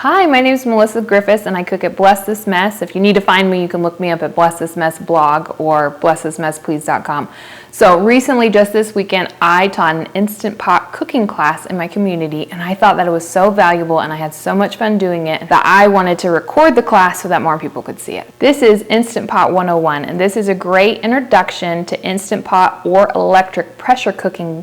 Hi, my name is Melissa Griffiths and I cook at Bless This Mess. If you need to find me, you can look me up at Bless This Mess blog or blessthismessplease.com. So recently, just this weekend, I taught an Instant Pot cooking class in my community, and I thought that it was so valuable and I had so much fun doing it that I wanted to record the class so that more people could see it. This is Instant Pot 101, and this is a great introduction to Instant Pot or electric pressure cooking.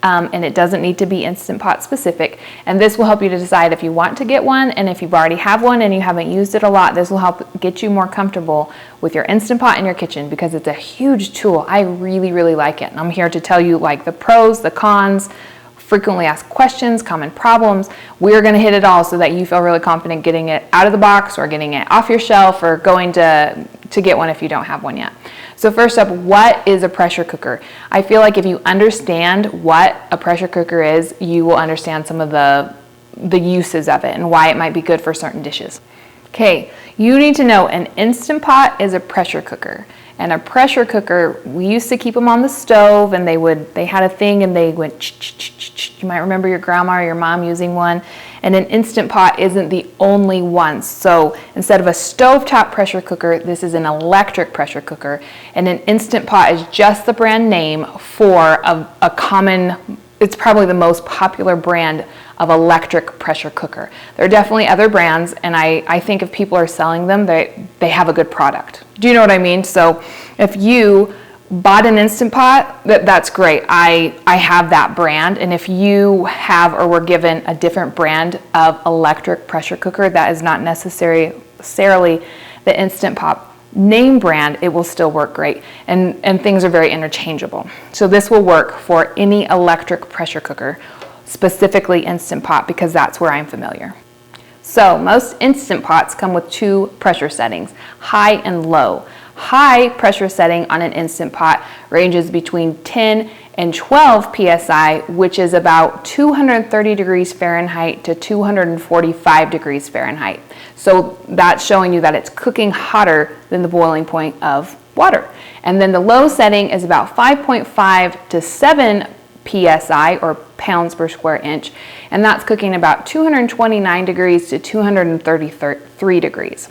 And it doesn't need to be Instant Pot specific. And this will help you to decide if you want to get one, and if you've already have one and you haven't used it a lot, this will help get you more comfortable with your Instant Pot in your kitchen because it's a huge tool. I really, really like it. And I'm here to tell you like the pros, the cons, frequently asked questions, common problems. We're gonna hit it all so that you feel really confident getting it out of the box or getting it off your shelf or going to get one if you don't have one yet. So first up, what is a pressure cooker? I feel like if you understand what a pressure cooker is, you will understand some of the uses of it and why it might be good for certain dishes. Okay, you need to know an Instant Pot is a pressure cooker. And a pressure cooker, we used to keep them on the stove, and they had a thing and they went ch-ch-ch-ch-ch. You might remember your grandma or your mom using one. And an Instant Pot isn't the only one. So instead of a stovetop pressure cooker, this is an electric pressure cooker. And an Instant Pot is just the brand name for a common, it's probably the most popular brand of electric pressure cooker. There are definitely other brands, and I think if people are selling them, they have a good product. Do you know what I mean? So if you bought an Instant Pot, that's great. I have that brand, and if you have or were given a different brand of electric pressure cooker that is not necessarily the Instant Pot name brand, it will still work great, and things are very interchangeable. So this will work for any electric pressure cooker, specifically Instant Pot, because that's where I'm familiar. So most Instant Pots come with two pressure settings, high and low. High pressure setting on an Instant Pot ranges between 10 and 12 psi, which is about 230 degrees Fahrenheit to 245 degrees Fahrenheit. So that's showing you that it's cooking hotter than the boiling point of water. And then the low setting is about 5.5 to 7 psi, or pounds per square inch, and that's cooking about 229 degrees to 233 degrees.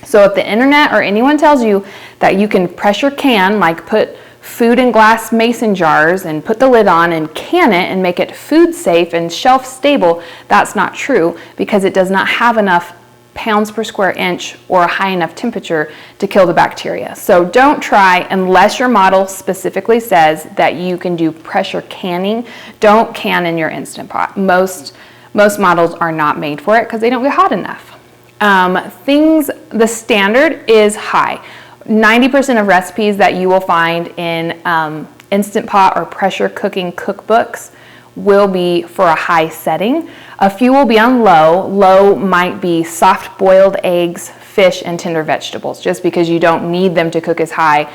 So if the internet or anyone tells you that you can pressure can, like put food in glass mason jars and put the lid on and can it and make it food safe and shelf stable, that's not true, because it does not have enough pounds per square inch or a high enough temperature to kill the bacteria. So don't try, unless your model specifically says that you can do pressure canning. Don't can in your Instant Pot. Most models are not made for it because they don't get hot enough. The standard is high. 90% of recipes that you will find in Instant Pot or pressure cooking cookbooks will be for a high setting. A few will be on low. Low might be soft boiled eggs, fish, and tender vegetables, just because you don't need them to cook as high.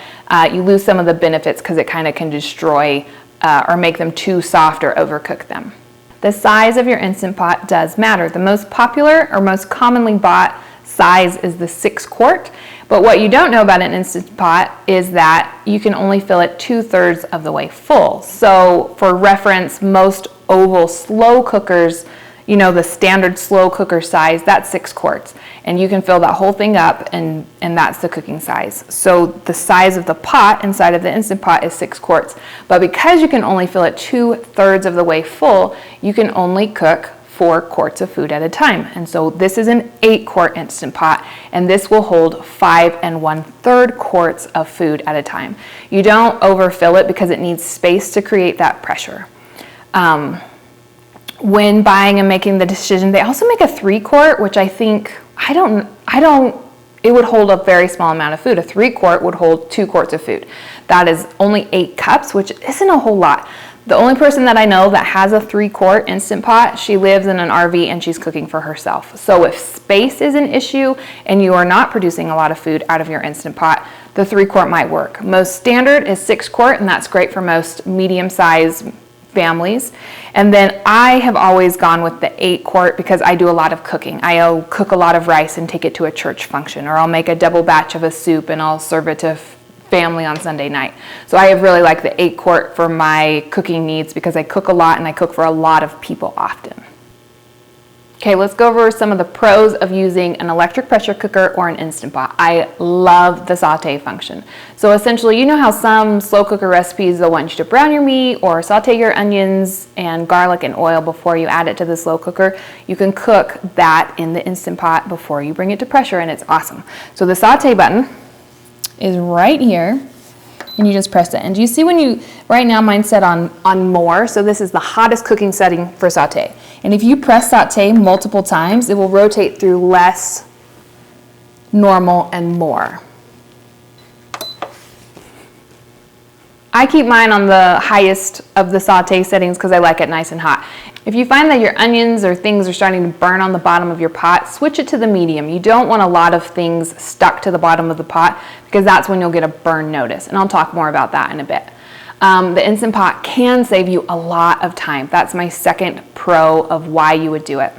You lose some of the benefits because it kind of can destroy or make them too soft or overcook them. The size of your Instant Pot does matter. The most popular or most commonly bought size is the 6-quart. But what you don't know about an Instant Pot is that you can only fill it 2/3 of the way full. So for reference, most oval slow cookers, you know, the standard slow cooker size, that's 6 quarts. And you can fill that whole thing up, and that's the cooking size. So the size of the pot inside of the Instant Pot is 6 quarts. But because you can only fill it 2/3 of the way full, you can only cook 4 quarts of food at a time. And so this is an 8-quart Instant Pot, and this will hold 5 1/3 quarts of food at a time. You don't overfill it because it needs space to create that pressure. When buying and making the decision, they also make a 3-quart, which I think, it would hold a very small amount of food. A 3-quart would hold 2 quarts of food. That is only 8 cups, which isn't a whole lot. The only person that I know that has a 3-quart Instant Pot, she lives in an RV and she's cooking for herself. So if space is an issue and you are not producing a lot of food out of your Instant Pot, the 3-quart might work. Most standard is 6-quart, and that's great for most medium-sized families. And then I have always gone with the 8-quart because I do a lot of cooking. I'll cook a lot of rice and take it to a church function, or I'll make a double batch of a soup and I'll serve it to family on Sunday night. So I have really liked the 8-quart for my cooking needs because I cook a lot and I cook for a lot of people often. Okay, let's go over some of the pros of using an electric pressure cooker or an Instant Pot. I love the saute function. So essentially, you know how some slow cooker recipes, they'll want you to brown your meat or saute your onions and garlic and oil before you add it to the slow cooker. You can cook that in the Instant Pot before you bring it to pressure, and it's awesome. So the saute button is right here, and you just press it. And do you see when you, right now mine's set on more, so this is the hottest cooking setting for saute. And if you press saute multiple times, it will rotate through less, normal, and more. I keep mine on the highest of the saute settings because I like it nice and hot. If you find that your onions or things are starting to burn on the bottom of your pot, switch it to the medium. You don't want a lot of things stuck to the bottom of the pot because that's when you'll get a burn notice. And I'll talk more about that in a bit. The Instant Pot can save you a lot of time. That's my second pro of why you would do it.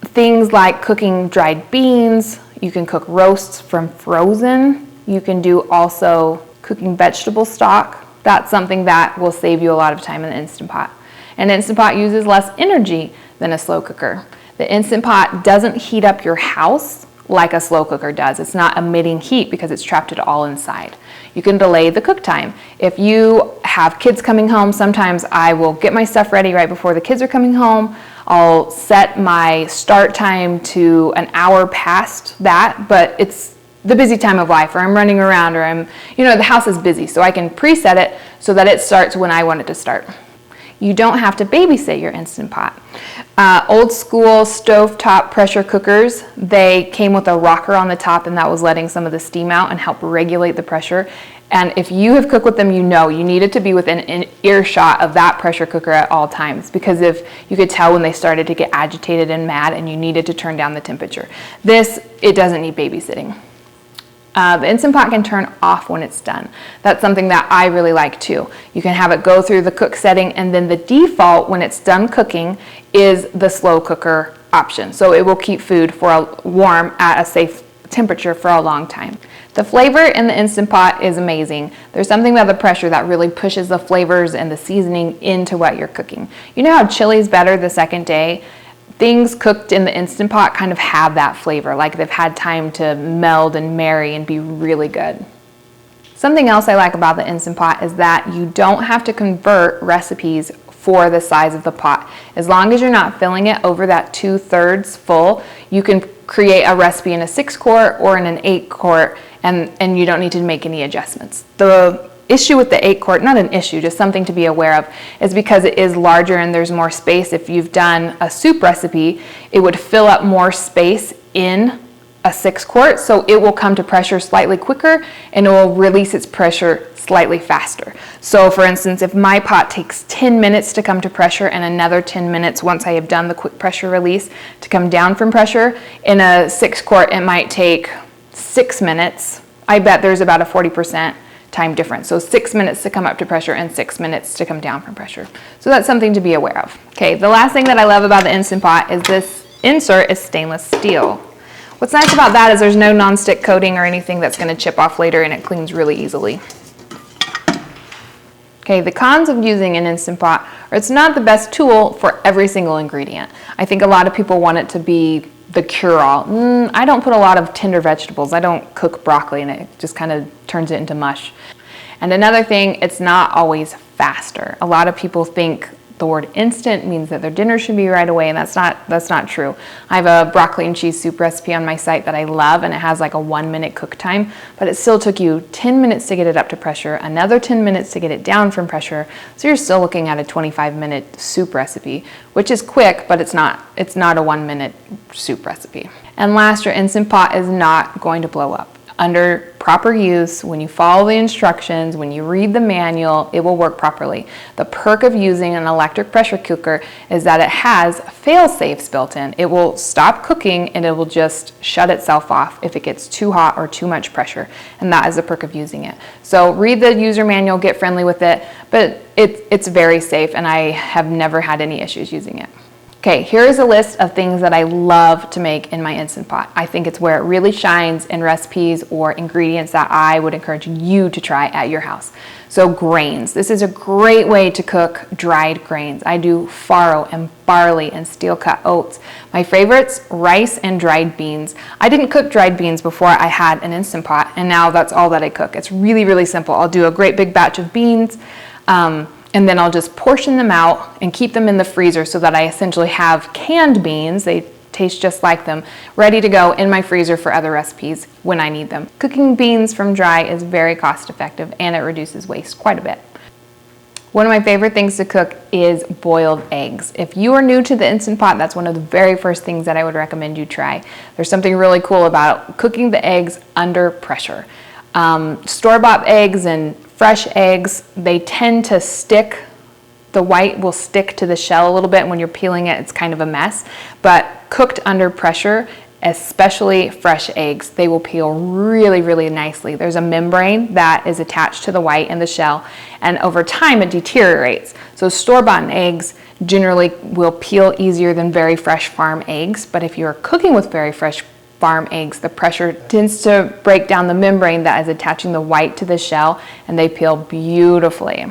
Things like cooking dried beans, you can cook roasts from frozen. You can do also cooking vegetable stock. That's something that will save you a lot of time in the Instant Pot. An Instant Pot uses less energy than a slow cooker. The Instant Pot doesn't heat up your house like a slow cooker does. It's not emitting heat because it's trapped it all inside. You can delay the cook time. If you have kids coming home, sometimes I will get my stuff ready right before the kids are coming home. I'll set my start time to an hour past that, but it's the busy time of life, or I'm running around, or the house is busy, so I can preset it so that it starts when I want it to start. You don't have to babysit your Instant Pot. Old school stovetop pressure cookers, they came with a rocker on the top, and that was letting some of the steam out and help regulate the pressure. And if you have cooked with them, you know you needed to be within an earshot of that pressure cooker at all times, because if you could tell when they started to get agitated and mad and you needed to turn down the temperature. It doesn't need babysitting. The Instant Pot can turn off when it's done. That's something that I really like too. You can have it go through the cook setting, and then the default when it's done cooking is the slow cooker option. So it will keep food warm at a safe temperature for a long time. The flavor in the Instant Pot is amazing. There's something about the pressure that really pushes the flavors and the seasoning into what you're cooking. You know how chili's better the second day? Things cooked in the Instant Pot kind of have that flavor, like they've had time to meld and marry and be really good. Something else I like about the Instant Pot is that you don't have to convert recipes for the size of the pot. As long as you're not filling it over that 2/3 full, you can create a recipe in a 6-quart or in an 8-quart, and you don't need to make any adjustments. The issue with the 8-quart, not an issue, just something to be aware of, is because it is larger and there's more space. If you've done a soup recipe, it would fill up more space in a 6-quart, so it will come to pressure slightly quicker and it will release its pressure slightly faster. So for instance, if my pot takes 10 minutes to come to pressure and another 10 minutes once I have done the quick pressure release to come down from pressure, in a 6-quart it might take 6 minutes. I bet there's about a 40% time difference. So 6 minutes to come up to pressure and 6 minutes to come down from pressure. So that's something to be aware of. Okay, the last thing that I love about the Instant Pot is this insert is stainless steel. What's nice about that is there's no nonstick coating or anything that's going to chip off later, and it cleans really easily. Okay, the cons of using an Instant Pot are it's not the best tool for every single ingredient. I think a lot of people want it to be the cure-all. I don't put a lot of tender vegetables. I don't cook broccoli and it just kind of turns it into mush. And another thing, it's not always faster. A lot of people think the word instant means that their dinner should be right away, and that's not true. I have a broccoli and cheese soup recipe on my site that I love, and it has like a 1-minute cook time, but it still took you 10 minutes to get it up to pressure, another 10 minutes to get it down from pressure, so you're still looking at a 25-minute soup recipe, which is quick, but it's not a 1-minute soup recipe. And last, your Instant Pot is not going to blow up. Under proper use, when you follow the instructions, when you read the manual, it will work properly. The perk of using an electric pressure cooker is that it has fail-safes built in. It will stop cooking and it will just shut itself off if it gets too hot or too much pressure, and that is the perk of using it. So read the user manual, get friendly with it, but it's very safe, and I have never had any issues using it. Okay, here's a list of things that I love to make in my Instant Pot. I think it's where it really shines in recipes or ingredients that I would encourage you to try at your house. So grains. This is a great way to cook dried grains. I do farro and barley and steel cut oats. My favorites, rice and dried beans. I didn't cook dried beans before I had an Instant Pot, and now that's all that I cook. It's really, really simple. I'll do a great big batch of beans, and then I'll just portion them out and keep them in the freezer so that I essentially have canned beans. They taste just like them, ready to go in my freezer for other recipes when I need them. Cooking beans from dry is very cost effective and it reduces waste quite a bit. One of my favorite things to cook is boiled eggs. If you are new to the Instant Pot, that's one of the very first things that I would recommend you try. There's something really cool about cooking the eggs under pressure. Store-bought eggs and fresh eggs, they tend to stick. The white will stick to the shell a little bit. When you're peeling it, it's kind of a mess. But cooked under pressure, especially fresh eggs, they will peel really, really nicely. There's a membrane that is attached to the white and the shell, and over time it deteriorates. So store-bought eggs generally will peel easier than very fresh farm eggs, but if you're cooking with very fresh farm eggs, the pressure tends to break down the membrane that is attaching the white to the shell, and they peel beautifully.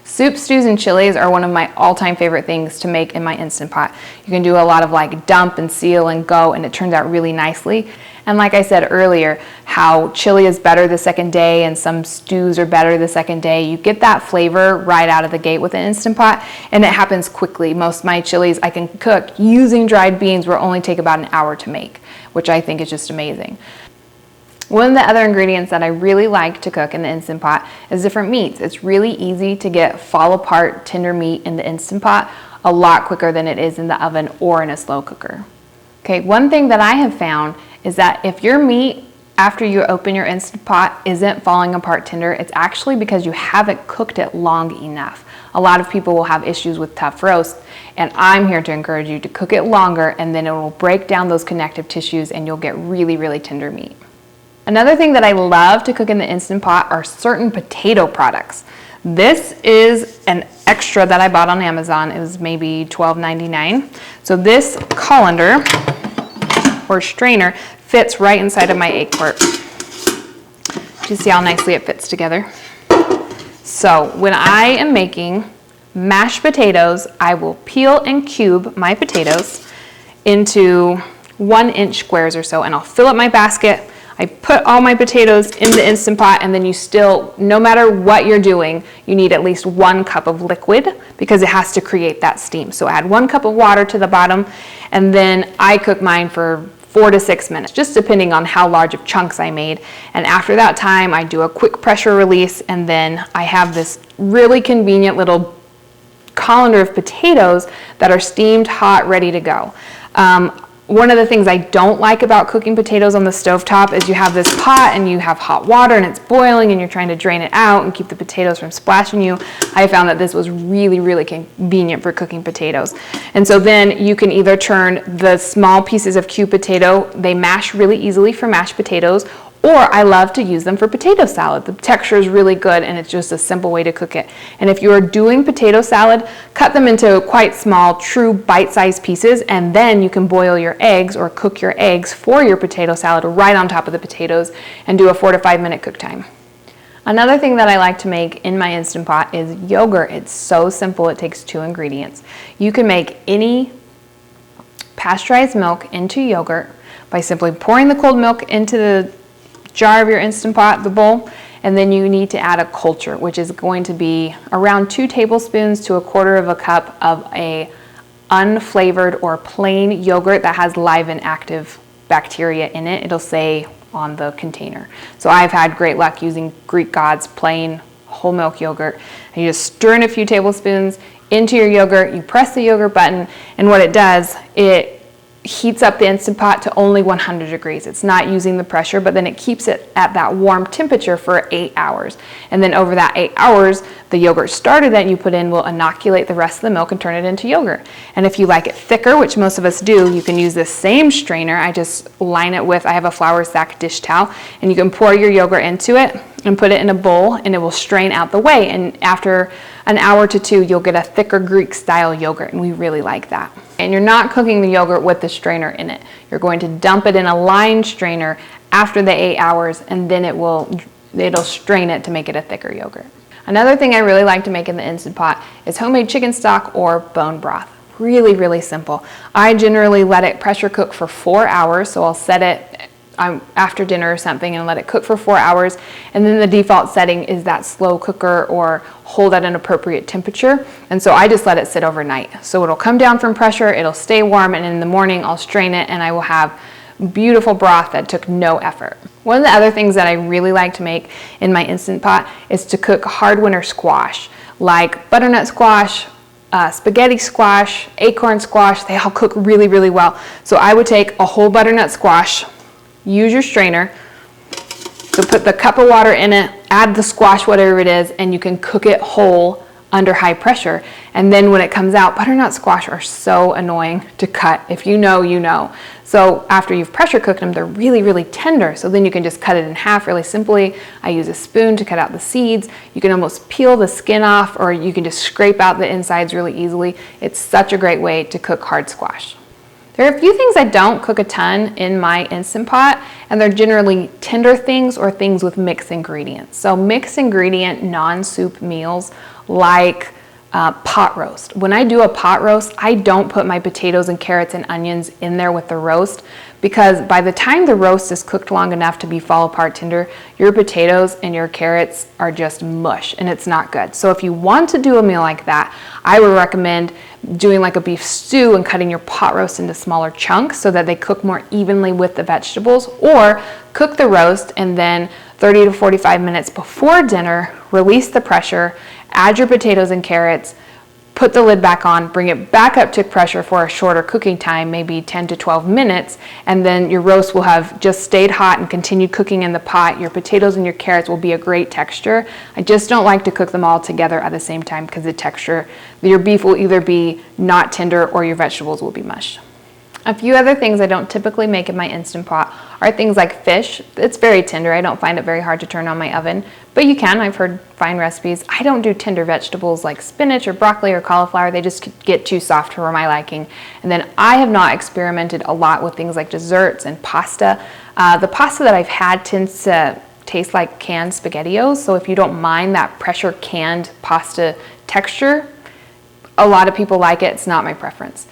Soup, stews, and chilies are one of my all-time favorite things to make in my Instant Pot. You can do a lot of like dump and seal and go, and it turns out really nicely. And like I said earlier, how chili is better the second day and some stews are better the second day. You get that flavor right out of the gate with an Instant Pot, and it happens quickly. Most of my chilies I can cook using dried beans will only take about an hour to make, which I think is just amazing. One of the other ingredients that I really like to cook in the Instant Pot is different meats. It's really easy to get fall apart tender meat in the Instant Pot a lot quicker than it is in the oven or in a slow cooker. Okay, one thing that I have found is that if your meat after you open your Instant Pot isn't falling apart tender, it's actually because you haven't cooked it long enough. A lot of people will have issues with tough roast, and I'm here to encourage you to cook it longer, and then it will break down those connective tissues and you'll get really, really tender meat. Another thing that I love to cook in the Instant Pot are certain potato products. This is an extra that I bought on Amazon. It was maybe $12.99. So this colander or strainer fits right inside of my egg quart. You see how nicely it fits together? So when I am making mashed potatoes, I will peel and cube my potatoes into 1-inch squares or so, and I'll fill up my basket. I put all my potatoes in the Instant Pot, and then you still, no matter what you're doing, you need at least 1 cup of liquid because it has to create that steam. So add 1 cup of water to the bottom, and then I cook mine for 4 to 6 minutes, just depending on how large of chunks I made. And after that time, I do a quick pressure release, and then I have this really convenient little colander of potatoes that are steamed hot, ready to go. One of the things I don't like about cooking potatoes on the stovetop is you have this pot and you have hot water and it's boiling and you're trying to drain it out and keep the potatoes from splashing you. I found that this was really, really convenient for cooking potatoes. And so then you can either turn the small pieces of cubed potato, they mash really easily for mashed potatoes, or I love to use them for potato salad. The texture is really good and it's just a simple way to cook it. And if you are doing potato salad, cut them into quite small, true bite-sized pieces, and then you can boil your eggs or cook your eggs for your potato salad right on top of the potatoes and do a 4 to 5 minute cook time. Another thing that I like to make in my Instant Pot is yogurt. It's so simple, it takes 2 ingredients. You can make any pasteurized milk into yogurt by simply pouring the cold milk into the jar of your Instant Pot, the bowl, and then you need to add a culture, which is going to be around 2 tablespoons to 1/4 cup of a unflavored or plain yogurt that has live and active bacteria in it. It'll say on the container. So I've had great luck using Greek God's plain whole milk yogurt. And you just stir in a few tablespoons into your yogurt, you press the yogurt button, and what it does, it heats up the Instant Pot to only 100 degrees. It's not using the pressure, but then it keeps it at that warm temperature for 8 hours. And then over that 8 hours, the yogurt starter that you put in will inoculate the rest of the milk and turn it into yogurt. And if you like it thicker, which most of us do, you can use this same strainer. I just line it with, I have a flour sack dish towel, and you can pour your yogurt into it and put it in a bowl, and it will strain out the whey. And after an hour to 2, you'll get a thicker Greek style yogurt, and we really like that. And you're not cooking the yogurt with the strainer in it. You're going to dump it in a lined strainer after the 8 hours, and then it will it'll strain it to make it a thicker yogurt. Another thing I really like to make in the Instant Pot is homemade chicken stock or bone broth. Really, really simple. I generally let it pressure cook for 4 hours, so I'll set it after dinner or something and let it cook for 4 hours, and then the default setting is that slow cooker or hold at an appropriate temperature, and so I just let it sit overnight. So it'll come down from pressure, it'll stay warm, and in the morning I'll strain it and I will have beautiful broth that took no effort. One of the other things that I really like to make in my Instant Pot is to cook hard winter squash, like butternut squash, spaghetti squash, acorn squash. They all cook really, really well. So I would take a whole butternut squash, use your strainer, so put the cup of water in it, add the squash, whatever it is, and you can cook it whole under high pressure. And then when it comes out, butternut squash are so annoying to cut. If you know, you know. So after you've pressure cooked them, they're really, really tender. So then you can just cut it in half really simply. I use a spoon to cut out the seeds. You can almost peel the skin off, or you can just scrape out the insides really easily. It's such a great way to cook hard squash. There are a few things I don't cook a ton in my Instant Pot, and they're generally tender things or things with mixed ingredients. So mixed ingredient non-soup meals like pot roast. When I do a pot roast, I don't put my potatoes and carrots and onions in there with the roast, because by the time the roast is cooked long enough to be fall apart tender, your potatoes and your carrots are just mush and it's not good. So if you want to do a meal like that, I would recommend doing like a beef stew and cutting your pot roast into smaller chunks so that they cook more evenly with the vegetables, or cook the roast and then 30 to 45 minutes before dinner, release the pressure, add your potatoes and carrots, put the lid back on, bring it back up to pressure for a shorter cooking time, maybe 10 to 12 minutes, and then your roast will have just stayed hot and continued cooking in the pot. Your potatoes and your carrots will be a great texture. I just don't like to cook them all together at the same time because the texture, your beef will either be not tender or your vegetables will be mush. A few other things I don't typically make in my Instant Pot are things like fish. It's very tender. I don't find it very hard to turn on my oven, but you can. I've heard fine recipes. I don't do tender vegetables like spinach or broccoli or cauliflower. They just get too soft for my liking. And then I have not experimented a lot with things like desserts and pasta. The pasta that I've had tends to taste like canned SpaghettiOs, so if you don't mind that pressure canned pasta texture, a lot of people like it. It's not my preference.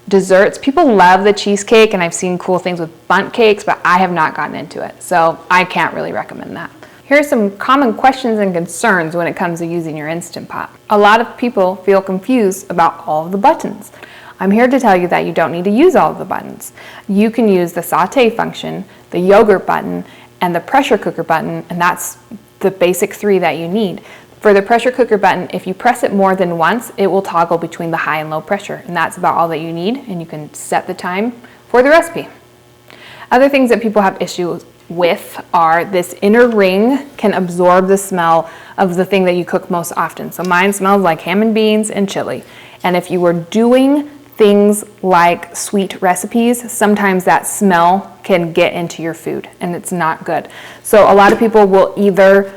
Desserts, people love the cheesecake, and I've seen cool things with bundt cakes, but I have not gotten into it, so I can't really recommend that. Here are some common questions and concerns when it comes to using your Instant Pot. A lot of people feel confused about all of the buttons. I'm here to tell you that you don't need to use all of the buttons. You can use the sauté function, the yogurt button, and the pressure cooker button, and that's the basic 3 that you need. For the pressure cooker button, if you press it more than once, it will toggle between the high and low pressure, and that's about all that you need, and you can set the time for the recipe. Other things that people have issues with are this inner ring can absorb the smell of the thing that you cook most often. So mine smells like ham and beans and chili, and if you were doing things like sweet recipes, sometimes that smell can get into your food, and it's not good. So a lot of people will either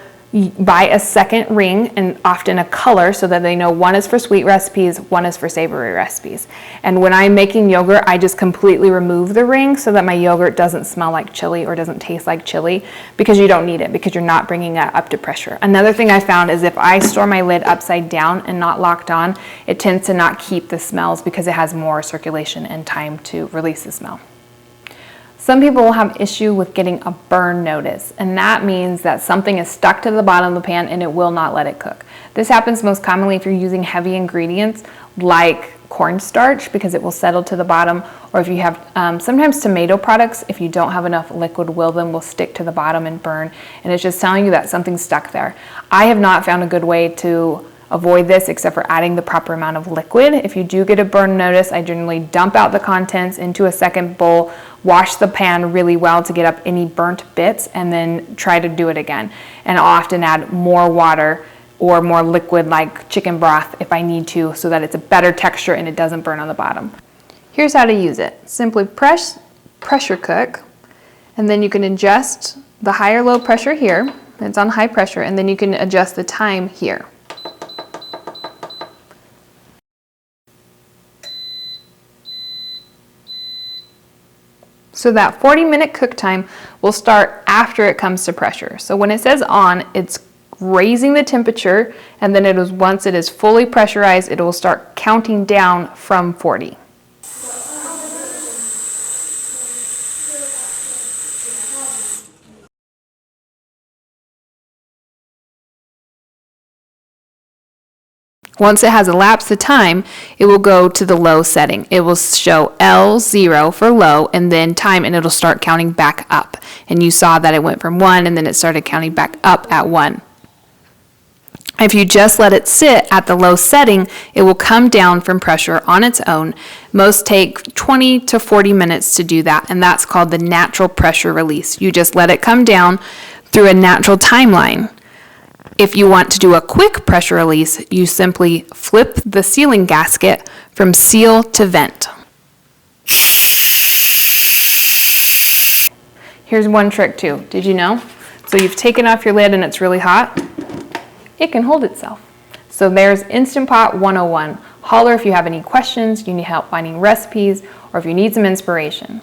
buy a second ring, and often a color, so that they know one is for sweet recipes, one is for savory recipes. And when I'm making yogurt, I just completely remove the ring so that my yogurt doesn't smell like chili or doesn't taste like chili, because you don't need it, because you're not bringing it up to pressure. Another thing I found is if I store my lid upside down and not locked on, it tends to not keep the smells because it has more circulation and time to release the smell. Some people will have issue with getting a burn notice, and that means that something is stuck to the bottom of the pan and it will not let it cook. This happens most commonly if you're using heavy ingredients like cornstarch, because it will settle to the bottom, or if you have sometimes tomato products, if you don't have enough liquid, will stick to the bottom and burn, and it's just telling you that something's stuck there. I have not found a good way to avoid this except for adding the proper amount of liquid. If you do get a burn notice, I generally dump out the contents into a second bowl, wash the pan really well to get up any burnt bits, and then try to do it again. And I'll often add more water or more liquid like chicken broth if I need to, so that it's a better texture and it doesn't burn on the bottom. Here's how to use it. Simply pressure cook, and then you can adjust the high or low pressure here. It's on high pressure, and then you can adjust the time here. So that 40-minute cook time will start after it comes to pressure. So when it says on, it's raising the temperature, and then once it is fully pressurized, it will start counting down from 40. Once it has elapsed the time, it will go to the low setting. It will show L0 for low and then time, and it'll start counting back up. And you saw that it went from 1 and then it started counting back up at 1. If you just let it sit at the low setting, it will come down from pressure on its own. Most take 20 to 40 minutes to do that, and that's called the natural pressure release. You just let it come down through a natural timeline. If you want to do a quick pressure release, you simply flip the sealing gasket from seal to vent. Here's one trick too. Did you know? So you've taken off your lid and it's really hot. It can hold itself. So there's Instant Pot 101. Holler if you have any questions, you need help finding recipes, or if you need some inspiration.